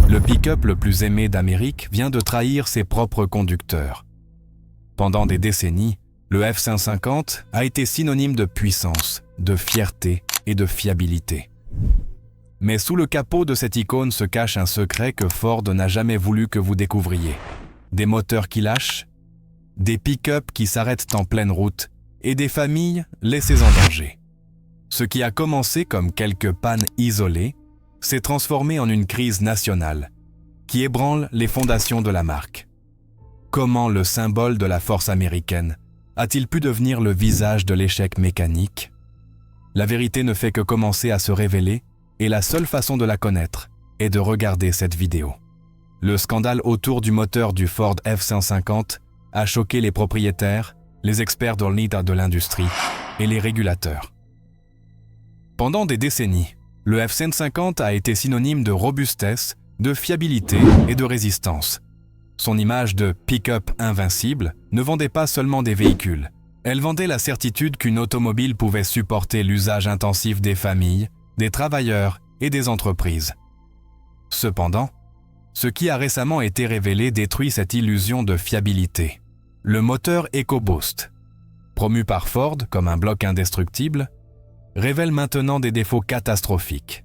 Le pick-up le plus aimé d'Amérique vient de trahir ses propres conducteurs. Pendant des décennies, le F-150 a été synonyme de puissance, de fierté et de fiabilité. Mais sous le capot de cette icône se cache un secret que Ford n'a jamais voulu que vous découvriez. Des moteurs qui lâchent, des pick-up qui s'arrêtent en pleine route et des familles laissées en danger. Ce qui a commencé comme quelques pannes isolées s'est transformé en une crise nationale qui ébranle les fondations de la marque. Comment le symbole de la force américaine a-t-il pu devenir le visage de l'échec mécanique? La vérité ne fait que commencer à se révéler et la seule façon de la connaître est de regarder cette vidéo. Le scandale autour du moteur du Ford F-150 a choqué les propriétaires, les experts de l'industrie et les régulateurs. Pendant des décennies, le F-150 a été synonyme de robustesse, de fiabilité et de résistance. Son image de pick-up invincible ne vendait pas seulement des véhicules. Elle vendait la certitude qu'une automobile pouvait supporter l'usage intensif des familles, des travailleurs et des entreprises. Cependant, ce qui a récemment été révélé détruit cette illusion de fiabilité. Le moteur EcoBoost, promu par Ford comme un bloc indestructible, révèle maintenant des défauts catastrophiques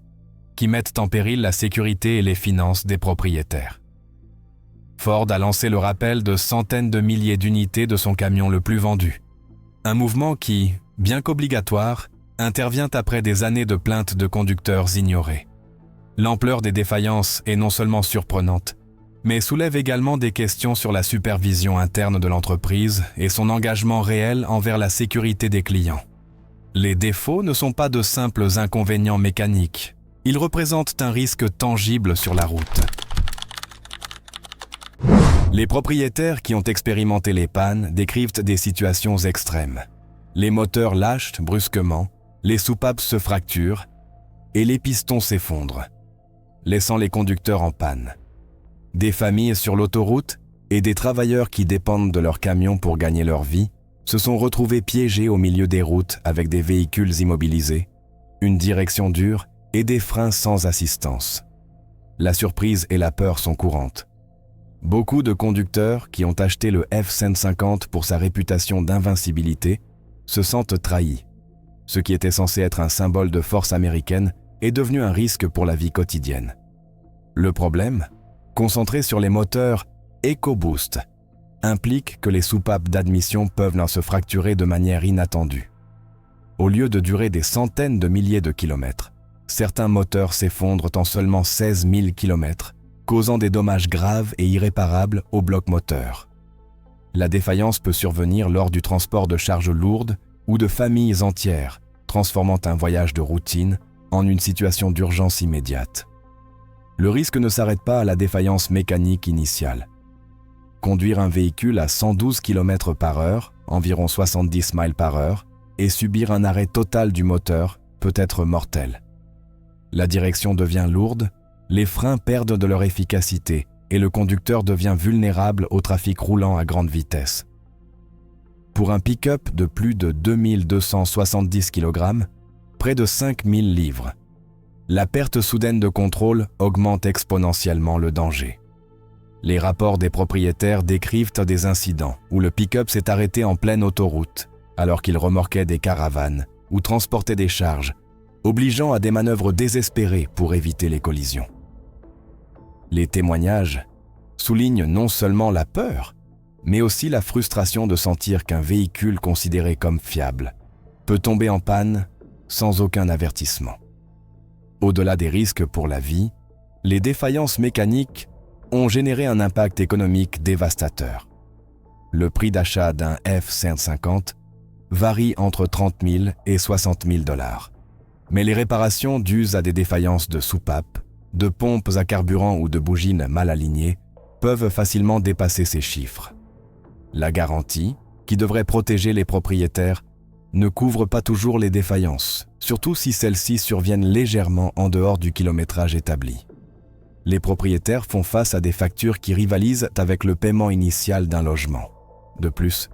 qui mettent en péril la sécurité et les finances des propriétaires. Ford a lancé le rappel de centaines de milliers d'unités de son camion le plus vendu. Un mouvement qui, bien qu'obligatoire, intervient après des années de plaintes de conducteurs ignorés. L'ampleur des défaillances est non seulement surprenante, mais soulève également des questions sur la supervision interne de l'entreprise et son engagement réel envers la sécurité des clients. Les défauts ne sont pas de simples inconvénients mécaniques, ils représentent un risque tangible sur la route. Les propriétaires qui ont expérimenté les pannes décrivent des situations extrêmes. Les moteurs lâchent brusquement, les soupapes se fracturent et les pistons s'effondrent, laissant les conducteurs en panne. Des familles sur l'autoroute et des travailleurs qui dépendent de leurs camions pour gagner leur vie se sont retrouvés piégés au milieu des routes avec des véhicules immobilisés, une direction dure et des freins sans assistance. La surprise et la peur sont courantes. Beaucoup de conducteurs qui ont acheté le F-150 pour sa réputation d'invincibilité se sentent trahis. Ce qui était censé être un symbole de force américaine est devenu un risque pour la vie quotidienne. Le problème, concentré sur les moteurs EcoBoost, implique que les soupapes d'admission peuvent se fracturer de manière inattendue. Au lieu de durer des centaines de milliers de kilomètres, certains moteurs s'effondrent en seulement 16 000 kilomètres, causant des dommages graves et irréparables au bloc moteur. La défaillance peut survenir lors du transport de charges lourdes ou de familles entières, transformant un voyage de routine en une situation d'urgence immédiate. Le risque ne s'arrête pas à la défaillance mécanique initiale. Conduire un véhicule à 112 km/h, environ 70 miles par heure, et subir un arrêt total du moteur peut être mortel. La direction devient lourde, les freins perdent de leur efficacité et le conducteur devient vulnérable au trafic roulant à grande vitesse. Pour un pick-up de plus de 2270 kg, près de 5000 livres, la perte soudaine de contrôle augmente exponentiellement le danger. Les rapports des propriétaires décrivent des incidents où le pick-up s'est arrêté en pleine autoroute alors qu'il remorquait des caravanes ou transportait des charges, obligeant à des manœuvres désespérées pour éviter les collisions. Les témoignages soulignent non seulement la peur, mais aussi la frustration de sentir qu'un véhicule considéré comme fiable peut tomber en panne sans aucun avertissement. Au-delà des risques pour la vie, les défaillances mécaniques ont généré un impact économique dévastateur. Le prix d'achat d'un F-150 varie entre 30 000 et 60 000 $. Mais les réparations dues à des défaillances de soupapes, de pompes à carburant ou de bougies mal alignées peuvent facilement dépasser ces chiffres. La garantie, qui devrait protéger les propriétaires, ne couvre pas toujours les défaillances, surtout si celles-ci surviennent légèrement en dehors du kilométrage établi. Les propriétaires font face à des factures qui rivalisent avec le paiement initial d'un logement. De plus,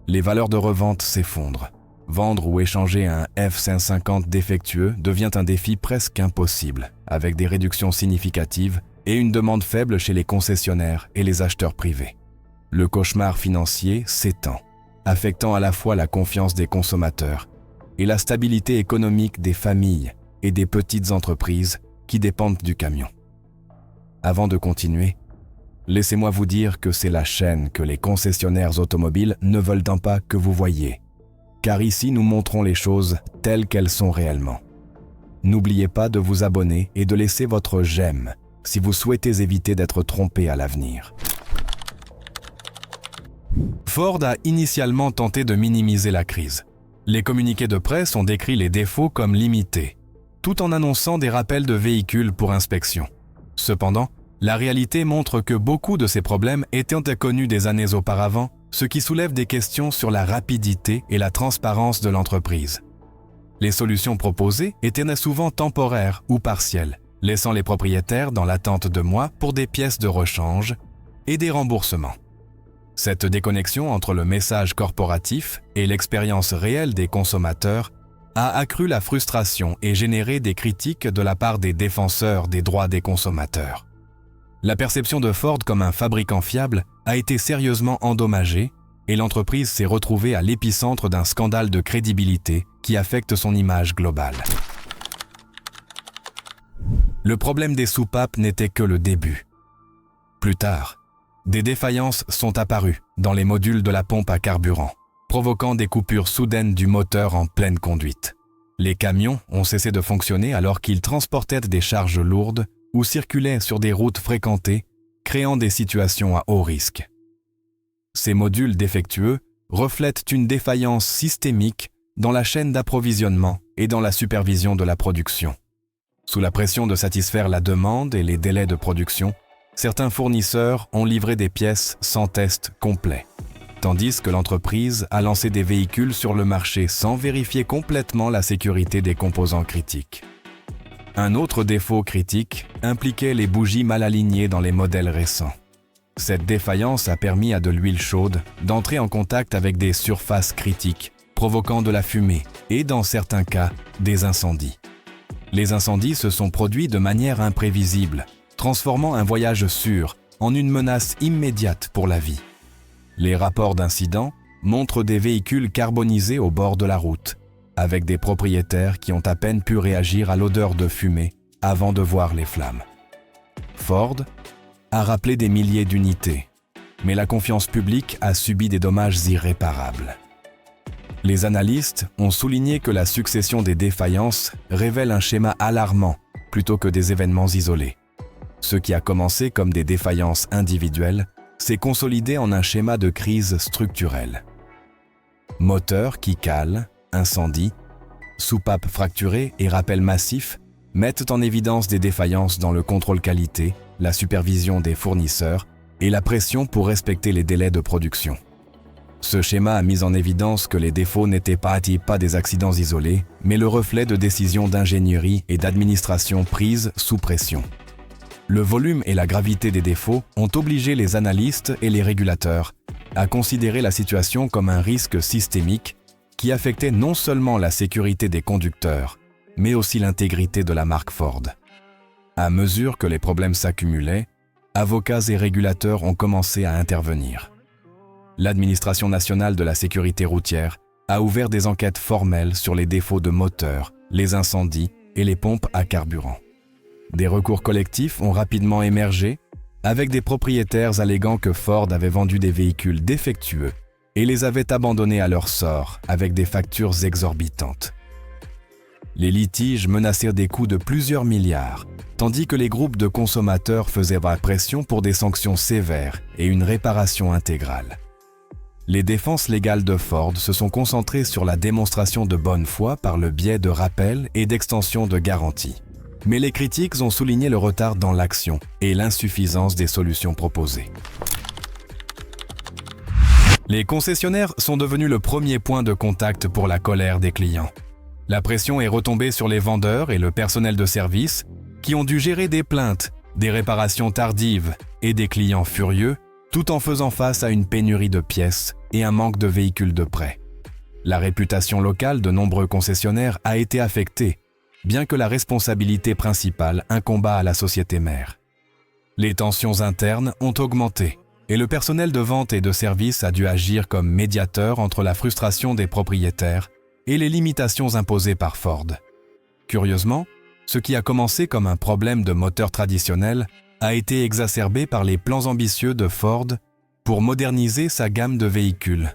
les valeurs de revente s'effondrent. Vendre ou échanger un F-150 défectueux devient un défi presque impossible, avec des réductions significatives et une demande faible chez les concessionnaires et les acheteurs privés. Le cauchemar financier s'étend, affectant à la fois la confiance des consommateurs et la stabilité économique des familles et des petites entreprises qui dépendent du camion. Avant de continuer, laissez-moi vous dire que c'est la chaîne que les concessionnaires automobiles ne veulent pas que vous voyiez, car ici nous montrons les choses telles qu'elles sont réellement. N'oubliez pas de vous abonner et de laisser votre j'aime si vous souhaitez éviter d'être trompé à l'avenir. Ford a initialement tenté de minimiser la crise. Les communiqués de presse ont décrit les défauts comme limités, tout en annonçant des rappels de véhicules pour inspection. Cependant, la réalité montre que beaucoup de ces problèmes étaient connus des années auparavant, ce qui soulève des questions sur la rapidité et la transparence de l'entreprise. Les solutions proposées étaient souvent temporaires ou partielles, laissant les propriétaires dans l'attente de mois pour des pièces de rechange et des remboursements. Cette déconnexion entre le message corporatif et l'expérience réelle des consommateurs a accru la frustration et généré des critiques de la part des défenseurs des droits des consommateurs. La perception de Ford comme un fabricant fiable a été sérieusement endommagée et l'entreprise s'est retrouvée à l'épicentre d'un scandale de crédibilité qui affecte son image globale. Le problème des soupapes n'était que le début. Plus tard, des défaillances sont apparues dans les modules de la pompe à carburant, provoquant des coupures soudaines du moteur en pleine conduite. Les camions ont cessé de fonctionner alors qu'ils transportaient des charges lourdes ou circulaient sur des routes fréquentées, créant des situations à haut risque. Ces modules défectueux reflètent une défaillance systémique dans la chaîne d'approvisionnement et dans la supervision de la production. Sous la pression de satisfaire la demande et les délais de production, certains fournisseurs ont livré des pièces sans test complet, tandis que l'entreprise a lancé des véhicules sur le marché sans vérifier complètement la sécurité des composants critiques. Un autre défaut critique impliquait les bougies mal alignées dans les modèles récents. Cette défaillance a permis à de l'huile chaude d'entrer en contact avec des surfaces critiques, provoquant de la fumée et, dans certains cas, des incendies. Les incendies se sont produits de manière imprévisible, transformant un voyage sûr en une menace immédiate pour la vie. Les rapports d'incidents montrent des véhicules carbonisés au bord de la route, avec des propriétaires qui ont à peine pu réagir à l'odeur de fumée avant de voir les flammes. Ford a rappelé des milliers d'unités, mais la confiance publique a subi des dommages irréparables. Les analystes ont souligné que la succession des défaillances révèle un schéma alarmant plutôt que des événements isolés. Ce qui a commencé comme des défaillances individuelles s'est consolidé en un schéma de crise structurelle. Moteurs qui calent, incendies, soupapes fracturées et rappels massifs mettent en évidence des défaillances dans le contrôle qualité, la supervision des fournisseurs et la pression pour respecter les délais de production. Ce schéma a mis en évidence que les défauts n'étaient pas des accidents isolés, mais le reflet de décisions d'ingénierie et d'administration prises sous pression. Le volume et la gravité des défauts ont obligé les analystes et les régulateurs à considérer la situation comme un risque systémique qui affectait non seulement la sécurité des conducteurs, mais aussi l'intégrité de la marque Ford. À mesure que les problèmes s'accumulaient, avocats et régulateurs ont commencé à intervenir. L'Administration nationale de la sécurité routière a ouvert des enquêtes formelles sur les défauts de moteurs, les incendies et les pompes à carburant. Des recours collectifs ont rapidement émergé, avec des propriétaires alléguant que Ford avait vendu des véhicules défectueux et les avait abandonnés à leur sort avec des factures exorbitantes. Les litiges menacèrent des coûts de plusieurs milliards, tandis que les groupes de consommateurs faisaient pression pour des sanctions sévères et une réparation intégrale. Les défenses légales de Ford se sont concentrées sur la démonstration de bonne foi par le biais de rappels et d'extensions de garanties. Mais les critiques ont souligné le retard dans l'action et l'insuffisance des solutions proposées. Les concessionnaires sont devenus le premier point de contact pour la colère des clients. La pression est retombée sur les vendeurs et le personnel de service qui ont dû gérer des plaintes, des réparations tardives et des clients furieux, tout en faisant face à une pénurie de pièces et un manque de véhicules de prêt. La réputation locale de nombreux concessionnaires a été affectée, bien que la responsabilité principale incomba à la société mère. Les tensions internes ont augmenté et le personnel de vente et de service a dû agir comme médiateur entre la frustration des propriétaires et les limitations imposées par Ford. Curieusement, ce qui a commencé comme un problème de moteur traditionnel a été exacerbé par les plans ambitieux de Ford pour moderniser sa gamme de véhicules.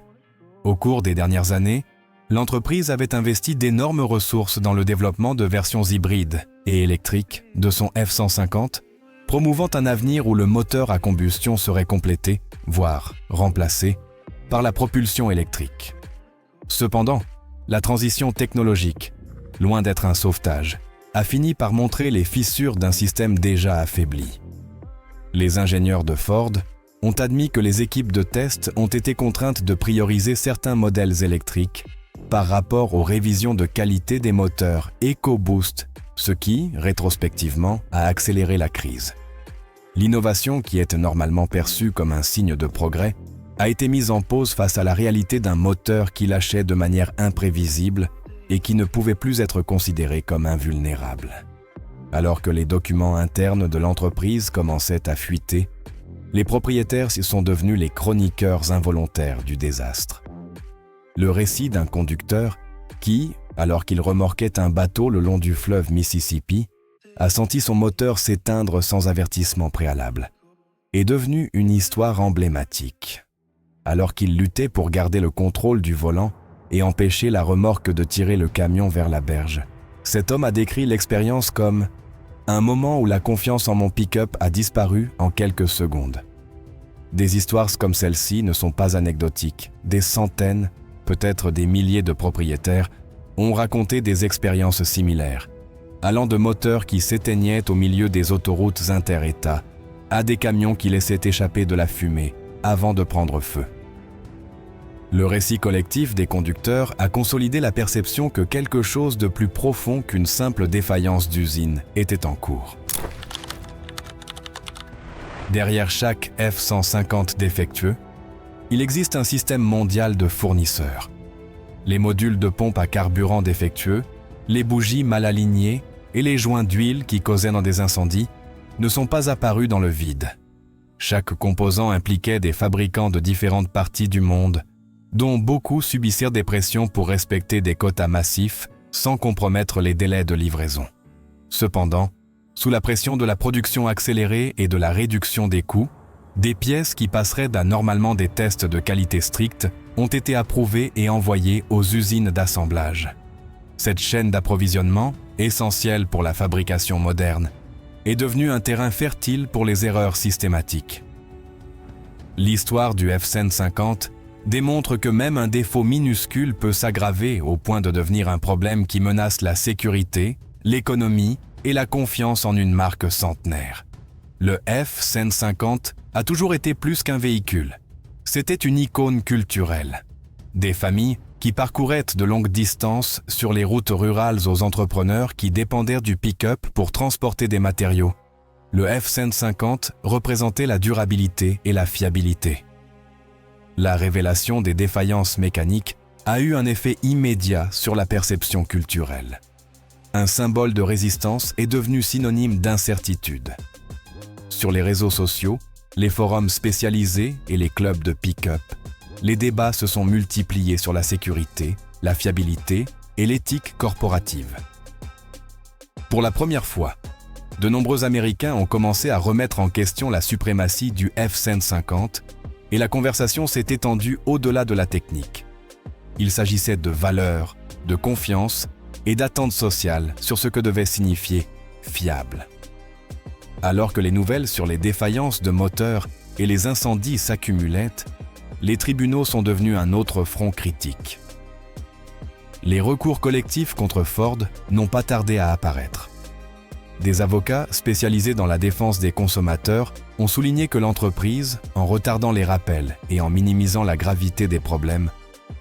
Au cours des dernières années, l'entreprise avait investi d'énormes ressources dans le développement de versions hybrides et électriques de son F-150, promouvant un avenir où le moteur à combustion serait complété, voire remplacé, par la propulsion électrique. Cependant, la transition technologique, loin d'être un sauvetage, a fini par montrer les fissures d'un système déjà affaibli. Les ingénieurs de Ford ont admis que les équipes de test ont été contraintes de prioriser certains modèles électriques par rapport aux révisions de qualité des moteurs EcoBoost, ce qui, rétrospectivement, a accéléré la crise. L'innovation, qui est normalement perçue comme un signe de progrès, a été mise en pause face à la réalité d'un moteur qui lâchait de manière imprévisible et qui ne pouvait plus être considéré comme invulnérable. Alors que les documents internes de l'entreprise commençaient à fuiter, les propriétaires sont devenus les chroniqueurs involontaires du désastre. Le récit d'un conducteur qui, alors qu'il remorquait un bateau le long du fleuve Mississippi, a senti son moteur s'éteindre sans avertissement préalable, est devenu une histoire emblématique. Alors qu'il luttait pour garder le contrôle du volant et empêcher la remorque de tirer le camion vers la berge, cet homme a décrit l'expérience comme « un moment où la confiance en mon pick-up a disparu en quelques secondes ». Des histoires comme celle-ci ne sont pas anecdotiques. Des centaines, peut-être des milliers de propriétaires ont raconté des expériences similaires, allant de moteurs qui s'éteignaient au milieu des autoroutes inter-États à des camions qui laissaient échapper de la fumée avant de prendre feu. Le récit collectif des conducteurs a consolidé la perception que quelque chose de plus profond qu'une simple défaillance d'usine était en cours. Derrière chaque F-150 défectueux, il existe un système mondial de fournisseurs. Les modules de pompe à carburant défectueux, les bougies mal alignées et les joints d'huile qui causaient dans des incendies ne sont pas apparus dans le vide. Chaque composant impliquait des fabricants de différentes parties du monde, dont beaucoup subissirent des pressions pour respecter des quotas massifs sans compromettre les délais de livraison. Cependant, sous la pression de la production accélérée et de la réduction des coûts, des pièces qui passeraient normalement des tests de qualité stricts ont été approuvées et envoyées aux usines d'assemblage. Cette chaîne d'approvisionnement, essentielle pour la fabrication moderne, est devenue un terrain fertile pour les erreurs systématiques. L'histoire du F-150 démontre que même un défaut minuscule peut s'aggraver au point de devenir un problème qui menace la sécurité, l'économie et la confiance en une marque centenaire. Le F-150 a toujours été plus qu'un véhicule. C'était une icône culturelle. Des familles qui parcouraient de longues distances sur les routes rurales aux entrepreneurs qui dépendèrent du pick-up pour transporter des matériaux. Le F-150 représentait la durabilité et la fiabilité. La révélation des défaillances mécaniques a eu un effet immédiat sur la perception culturelle. Un symbole de résistance est devenu synonyme d'incertitude. Sur les réseaux sociaux, les forums spécialisés et les clubs de pick-up, les débats se sont multipliés sur la sécurité, la fiabilité et l'éthique corporative. Pour la première fois, de nombreux Américains ont commencé à remettre en question la suprématie du F-150 et la conversation s'est étendue au-delà de la technique. Il s'agissait de valeurs, de confiance et d'attentes sociales sur ce que devait signifier « fiable ». Alors que les nouvelles sur les défaillances de moteurs et les incendies s'accumulaient, les tribunaux sont devenus un autre front critique. Les recours collectifs contre Ford n'ont pas tardé à apparaître. Des avocats spécialisés dans la défense des consommateurs ont souligné que l'entreprise, en retardant les rappels et en minimisant la gravité des problèmes,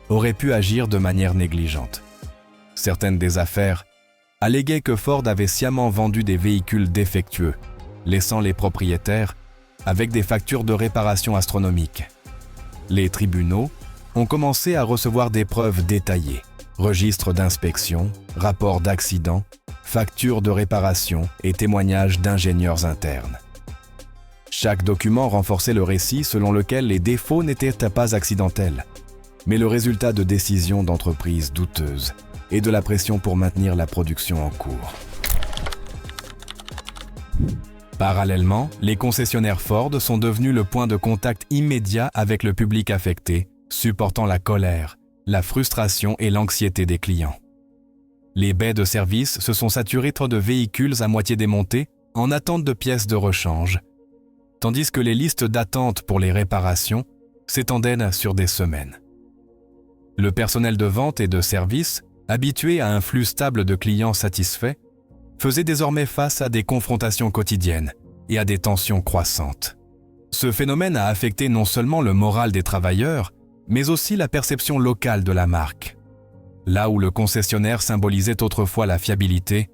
aurait pu agir de manière négligente. Certaines des affaires alléguaient que Ford avait sciemment vendu des véhicules défectueux, laissant les propriétaires avec des factures de réparation astronomiques. Les tribunaux ont commencé à recevoir des preuves détaillées, registres d'inspection, rapports d'accidents, factures de réparation et témoignages d'ingénieurs internes. Chaque document renforçait le récit selon lequel les défauts n'étaient pas accidentels, mais le résultat de décisions d'entreprises douteuses et de la pression pour maintenir la production en cours. Parallèlement, les concessionnaires Ford sont devenus le point de contact immédiat avec le public affecté, supportant la colère, la frustration et l'anxiété des clients. Les baies de service se sont saturées de véhicules à moitié démontés en attente de pièces de rechange, tandis que les listes d'attente pour les réparations s'étendaient sur des semaines. Le personnel de vente et de service, habitué à un flux stable de clients satisfaits, faisait désormais face à des confrontations quotidiennes et à des tensions croissantes. Ce phénomène a affecté non seulement le moral des travailleurs, mais aussi la perception locale de la marque. Là où le concessionnaire symbolisait autrefois la fiabilité,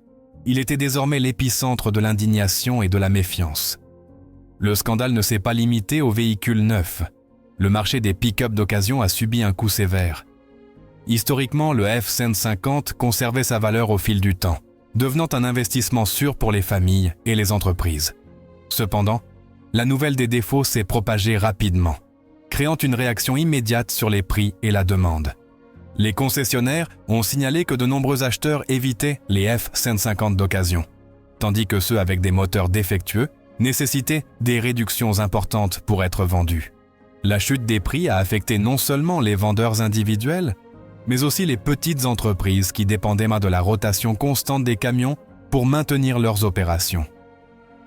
il était désormais l'épicentre de l'indignation et de la méfiance. Le scandale ne s'est pas limité aux véhicules neufs. Le marché des pick-up d'occasion a subi un coup sévère. Historiquement, le F-150 conservait sa valeur au fil du temps, devenant un investissement sûr pour les familles et les entreprises. Cependant, la nouvelle des défauts s'est propagée rapidement, créant une réaction immédiate sur les prix et la demande. Les concessionnaires ont signalé que de nombreux acheteurs évitaient les F-150 d'occasion, tandis que ceux avec des moteurs défectueux nécessitaient des réductions importantes pour être vendus. La chute des prix a affecté non seulement les vendeurs individuels, mais aussi les petites entreprises qui dépendaient de la rotation constante des camions pour maintenir leurs opérations.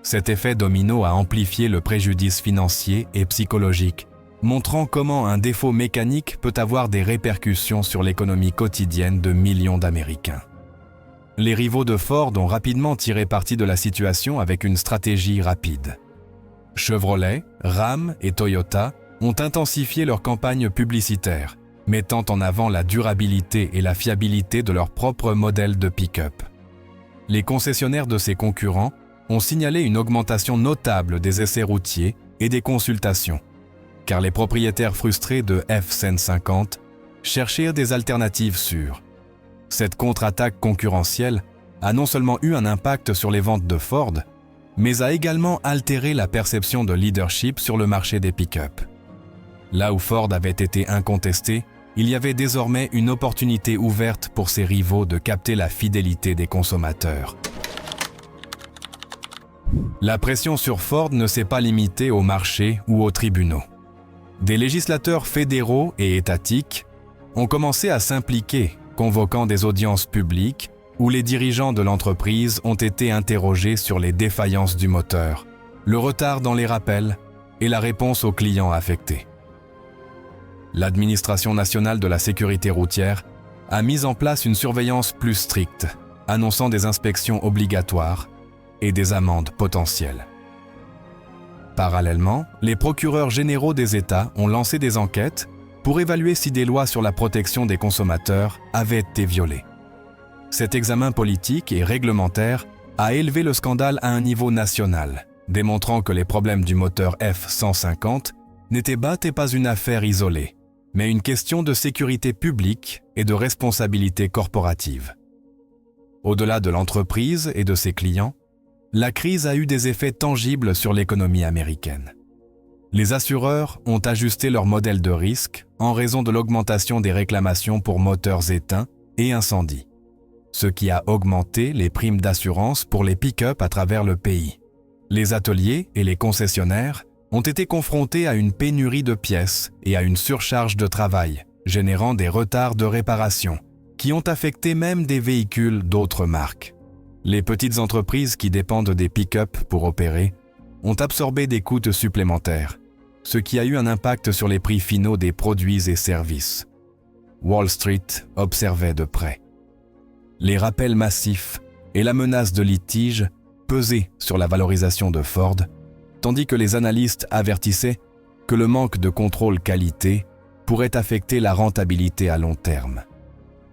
Cet effet domino a amplifié le préjudice financier et psychologique, montrant comment un défaut mécanique peut avoir des répercussions sur l'économie quotidienne de millions d'Américains. Les rivaux de Ford ont rapidement tiré parti de la situation avec une stratégie rapide. Chevrolet, Ram et Toyota ont intensifié leurs campagnes publicitaires, mettant en avant la durabilité et la fiabilité de leurs propres modèles de pick-up. Les concessionnaires de ces concurrents ont signalé une augmentation notable des essais routiers et des consultations, car les propriétaires frustrés de F-150 cherchaient des alternatives sûres. Cette contre-attaque concurrentielle a non seulement eu un impact sur les ventes de Ford, mais a également altéré la perception de leadership sur le marché des pick-up. Là où Ford avait été incontesté, il y avait désormais une opportunité ouverte pour ses rivaux de capter la fidélité des consommateurs. La pression sur Ford ne s'est pas limitée au marché ou aux tribunaux. Des législateurs fédéraux et étatiques ont commencé à s'impliquer, convoquant des audiences publiques où les dirigeants de l'entreprise ont été interrogés sur les défaillances du moteur, le retard dans les rappels et la réponse aux clients affectés. L'Administration nationale de la sécurité routière a mis en place une surveillance plus stricte, annonçant des inspections obligatoires et des amendes potentielles. Parallèlement, les procureurs généraux des États ont lancé des enquêtes pour évaluer si des lois sur la protection des consommateurs avaient été violées. Cet examen politique et réglementaire a élevé le scandale à un niveau national, démontrant que les problèmes du moteur F-150 n'étaient pas une affaire isolée, mais une question de sécurité publique et de responsabilité corporative. Au-delà de l'entreprise et de ses clients, la crise a eu des effets tangibles sur l'économie américaine. Les assureurs ont ajusté leur modèle de risque en raison de l'augmentation des réclamations pour moteurs éteints et incendies, ce qui a augmenté les primes d'assurance pour les pick-up à travers le pays. Les ateliers et les concessionnaires ont été confrontés à une pénurie de pièces et à une surcharge de travail, générant des retards de réparation, qui ont affecté même des véhicules d'autres marques. Les petites entreprises qui dépendent des pick-up pour opérer ont absorbé des coûts supplémentaires, ce qui a eu un impact sur les prix finaux des produits et services. Wall Street observait de près. Les rappels massifs et la menace de litige pesaient sur la valorisation de Ford, tandis que les analystes avertissaient que le manque de contrôle qualité pourrait affecter la rentabilité à long terme.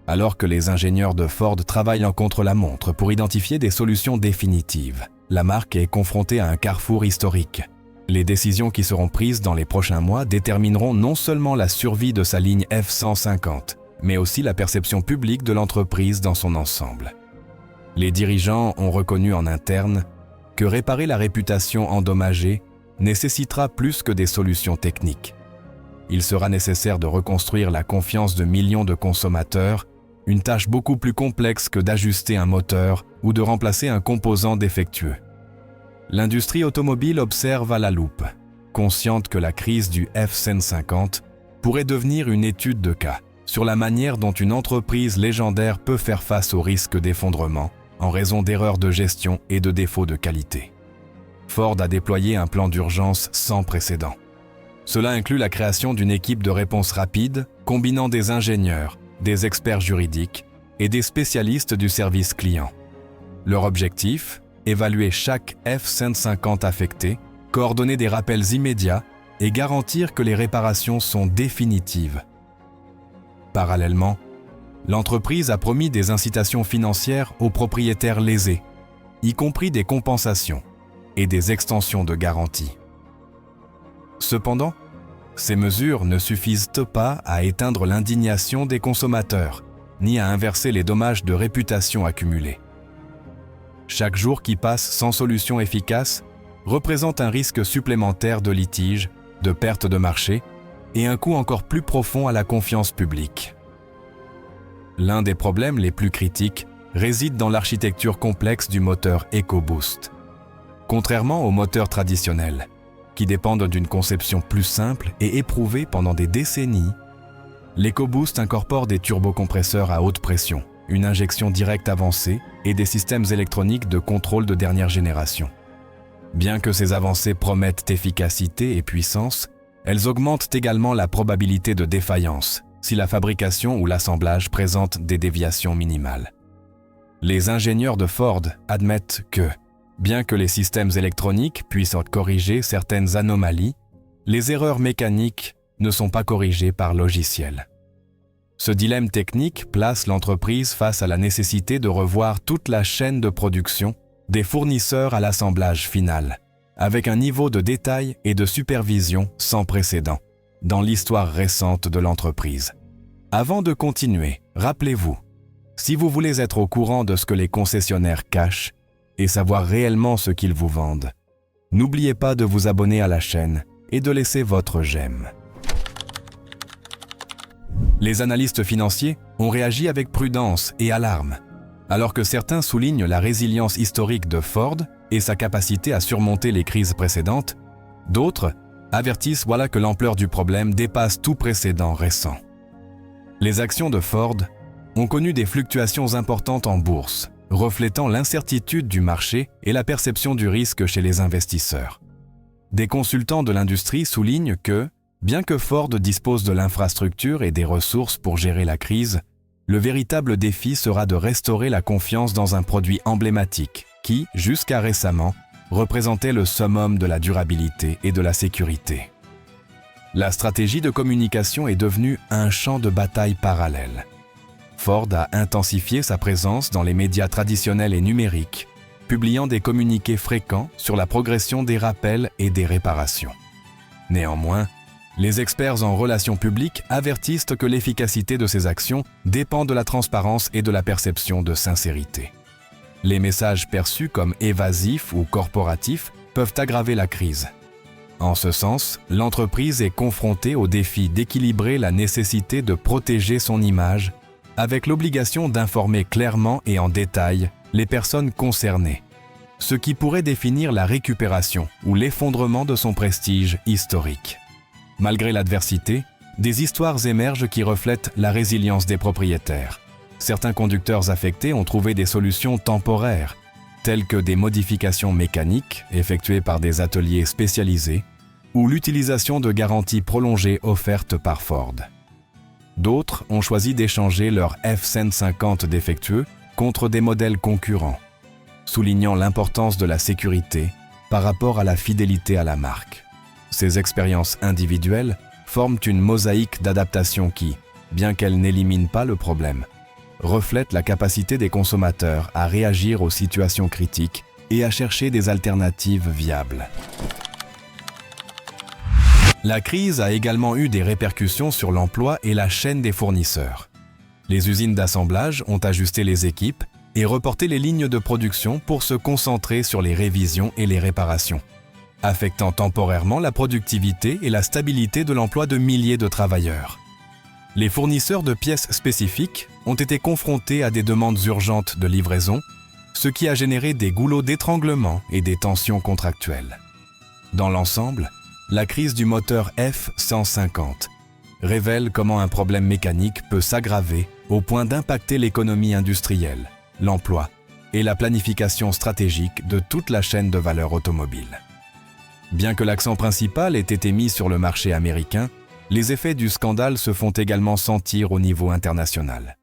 Alors que les ingénieurs de Ford travaillent en contre-la-montre pour identifier des solutions définitives, la marque est confrontée à un carrefour historique. Les décisions qui seront prises dans les prochains mois détermineront non seulement la survie de sa ligne F-150, mais aussi la perception publique de l'entreprise dans son ensemble. Les dirigeants ont reconnu en interne que réparer la réputation endommagée nécessitera plus que des solutions techniques. Il sera nécessaire de reconstruire la confiance de millions de consommateurs, une tâche beaucoup plus complexe que d'ajuster un moteur ou de remplacer un composant défectueux. L'industrie automobile observe à la loupe, consciente que la crise du F-150 pourrait devenir une étude de cas sur la manière dont une entreprise légendaire peut faire face au risque d'effondrement en raison d'erreurs de gestion et de défauts de qualité. Ford a déployé un plan d'urgence sans précédent. Cela inclut la création d'une équipe de réponse rapide combinant des ingénieurs, des experts juridiques et des spécialistes du service client. Leur objectif, évaluer chaque F-150 affecté, coordonner des rappels immédiats et garantir que les réparations sont définitives. Parallèlement, l'entreprise a promis des incitations financières aux propriétaires lésés, y compris des compensations et des extensions de garantie. Cependant, ces mesures ne suffisent pas à éteindre l'indignation des consommateurs, ni à inverser les dommages de réputation accumulés. Chaque jour qui passe sans solution efficace représente un risque supplémentaire de litige, de perte de marché et un coût encore plus profond à la confiance publique. L'un des problèmes les plus critiques réside dans l'architecture complexe du moteur EcoBoost. Contrairement aux moteurs traditionnels, qui dépendent d'une conception plus simple et éprouvée pendant des décennies, l'EcoBoost incorpore des turbocompresseurs à haute pression, une injection directe avancée et des systèmes électroniques de contrôle de dernière génération. Bien que ces avancées promettent efficacité et puissance, elles augmentent également la probabilité de défaillance si la fabrication ou l'assemblage présente des déviations minimales. Les ingénieurs de Ford admettent que, bien que les systèmes électroniques puissent corriger certaines anomalies, les erreurs mécaniques ne sont pas corrigées par logiciel. Ce dilemme technique place l'entreprise face à la nécessité de revoir toute la chaîne de production, des fournisseurs à l'assemblage final, avec un niveau de détail et de supervision sans précédent dans l'histoire récente de l'entreprise. Avant de continuer, rappelez-vous, si vous voulez être au courant de ce que les concessionnaires cachent et savoir réellement ce qu'ils vous vendent, n'oubliez pas de vous abonner à la chaîne et de laisser votre j'aime. Les analystes financiers ont réagi avec prudence et alarme, alors que certains soulignent la résilience historique de Ford et sa capacité à surmonter les crises précédentes, d'autres avertissent que l'ampleur du problème dépasse tout précédent récent. Les actions de Ford ont connu des fluctuations importantes en bourse, reflétant l'incertitude du marché et la perception du risque chez les investisseurs. Des consultants de l'industrie soulignent que, bien que Ford dispose de l'infrastructure et des ressources pour gérer la crise, le véritable défi sera de restaurer la confiance dans un produit emblématique qui, jusqu'à récemment, représentait le summum de la durabilité et de la sécurité. La stratégie de communication est devenue un champ de bataille parallèle. Ford a intensifié sa présence dans les médias traditionnels et numériques, publiant des communiqués fréquents sur la progression des rappels et des réparations. Néanmoins, les experts en relations publiques avertissent que l'efficacité de ces actions dépend de la transparence et de la perception de sincérité. Les messages perçus comme évasifs ou corporatifs peuvent aggraver la crise. En ce sens, l'entreprise est confrontée au défi d'équilibrer la nécessité de protéger son image avec l'obligation d'informer clairement et en détail les personnes concernées, ce qui pourrait définir la récupération ou l'effondrement de son prestige historique. Malgré l'adversité, des histoires émergent qui reflètent la résilience des propriétaires. Certains conducteurs affectés ont trouvé des solutions temporaires, telles que des modifications mécaniques effectuées par des ateliers spécialisés ou l'utilisation de garanties prolongées offertes par Ford. D'autres ont choisi d'échanger leur F-150 défectueux contre des modèles concurrents, soulignant l'importance de la sécurité par rapport à la fidélité à la marque. Ces expériences individuelles forment une mosaïque d'adaptation qui, bien qu'elle n'élimine pas le problème, reflète la capacité des consommateurs à réagir aux situations critiques et à chercher des alternatives viables. La crise a également eu des répercussions sur l'emploi et la chaîne des fournisseurs. Les usines d'assemblage ont ajusté les équipes et reporté les lignes de production pour se concentrer sur les révisions et les réparations. affectant temporairement la productivité et la stabilité de l'emploi de milliers de travailleurs. Les fournisseurs de pièces spécifiques ont été confrontés à des demandes urgentes de livraison, ce qui a généré des goulots d'étranglement et des tensions contractuelles. Dans l'ensemble, la crise du moteur F-150 révèle comment un problème mécanique peut s'aggraver au point d'impacter l'économie industrielle, l'emploi et la planification stratégique de toute la chaîne de valeur automobile. Bien que l'accent principal ait été mis sur le marché américain, les effets du scandale se font également sentir au niveau international.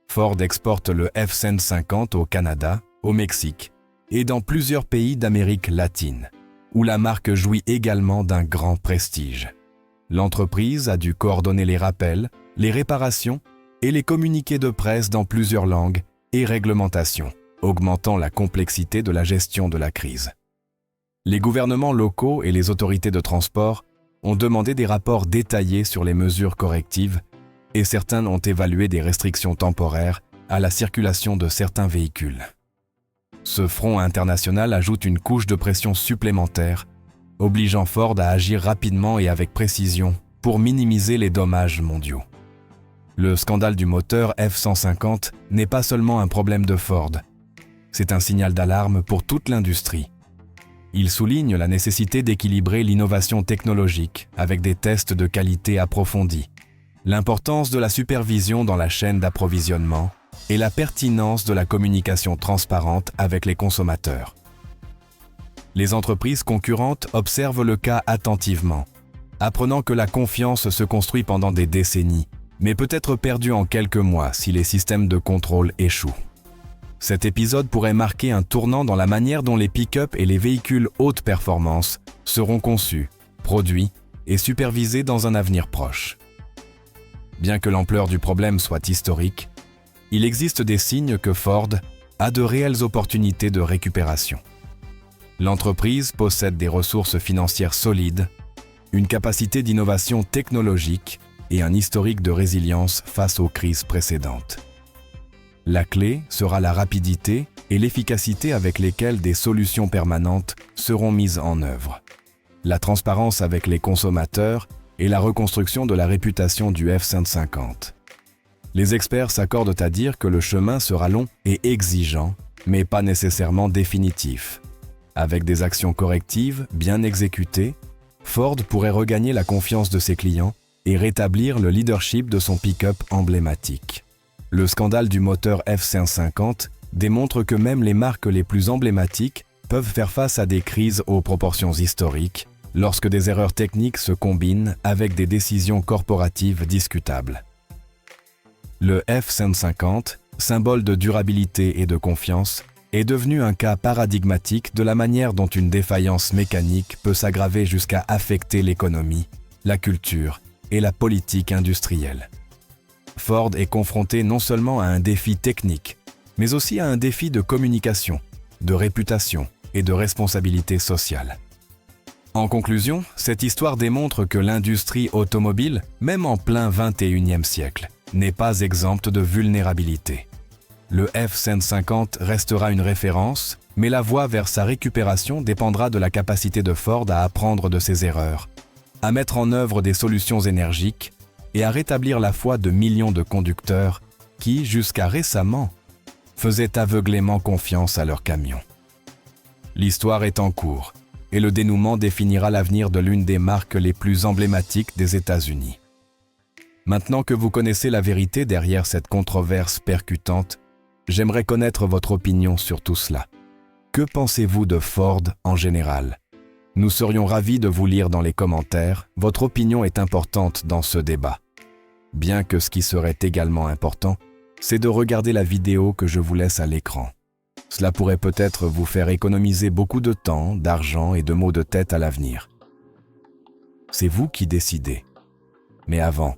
Ford exporte le F-150 au Canada, au Mexique et dans plusieurs pays d'Amérique latine, où la marque jouit également d'un grand prestige. L'entreprise a dû coordonner les rappels, les réparations et les communiqués de presse dans plusieurs langues et réglementations, augmentant la complexité de la gestion de la crise. Les gouvernements locaux et les autorités de transport ont demandé des rapports détaillés sur les mesures correctives et certains ont évalué des restrictions temporaires à la circulation de certains véhicules. Ce front international ajoute une couche de pression supplémentaire, obligeant Ford à agir rapidement et avec précision pour minimiser les dommages mondiaux. Le scandale du moteur F-150 n'est pas seulement un problème de Ford, c'est un signal d'alarme pour toute l'industrie. Il souligne la nécessité d'équilibrer l'innovation technologique avec des tests de qualité approfondis, l'importance de la supervision dans la chaîne d'approvisionnement et la pertinence de la communication transparente avec les consommateurs. Les entreprises concurrentes observent le cas attentivement, apprenant que la confiance se construit pendant des décennies, mais peut être perdue en quelques mois si les systèmes de contrôle échouent. Cet épisode pourrait marquer un tournant dans la manière dont les pick-up et les véhicules haute performance seront conçus, produits et supervisés dans un avenir proche. Bien que l'ampleur du problème soit historique, il existe des signes que Ford a de réelles opportunités de récupération. L'entreprise possède des ressources financières solides, une capacité d'innovation technologique et un historique de résilience face aux crises précédentes. La clé sera la rapidité et l'efficacité avec lesquelles des solutions permanentes seront mises en œuvre, la transparence avec les consommateurs et la reconstruction de la réputation du F-150. Les experts s'accordent à dire que le chemin sera long et exigeant, mais pas nécessairement définitif. Avec des actions correctives bien exécutées, Ford pourrait regagner la confiance de ses clients et rétablir le leadership de son pick-up emblématique. Le scandale du moteur F-150 démontre que même les marques les plus emblématiques peuvent faire face à des crises aux proportions historiques lorsque des erreurs techniques se combinent avec des décisions corporatives discutables. Le F-150, symbole de durabilité et de confiance, est devenu un cas paradigmatique de la manière dont une défaillance mécanique peut s'aggraver jusqu'à affecter l'économie, la culture et la politique industrielle. Ford est confronté non seulement à un défi technique, mais aussi à un défi de communication, de réputation et de responsabilité sociale. En conclusion, cette histoire démontre que l'industrie automobile, même en plein XXIe siècle, n'est pas exempte de vulnérabilité. Le F-150 restera une référence, mais la voie vers sa récupération dépendra de la capacité de Ford à apprendre de ses erreurs, à mettre en œuvre des solutions énergiques et à rétablir la foi de millions de conducteurs qui, jusqu'à récemment, faisaient aveuglément confiance à leurs camions. L'histoire est en cours et le dénouement définira l'avenir de l'une des marques les plus emblématiques des États-Unis. Maintenant que vous connaissez la vérité derrière cette controverse percutante, j'aimerais connaître votre opinion sur tout cela. Que pensez-vous de Ford en général? Nous serions ravis de vous lire dans les commentaires. Votre opinion est importante dans ce débat. Bien que ce qui serait également important, c'est de regarder la vidéo que je vous laisse à l'écran. Cela pourrait peut-être vous faire économiser beaucoup de temps, d'argent et de maux de tête à l'avenir. C'est vous qui décidez. Mais avant,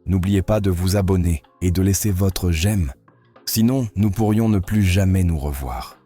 n'oubliez pas de vous abonner et de laisser votre j'aime. Sinon, nous pourrions ne plus jamais nous revoir.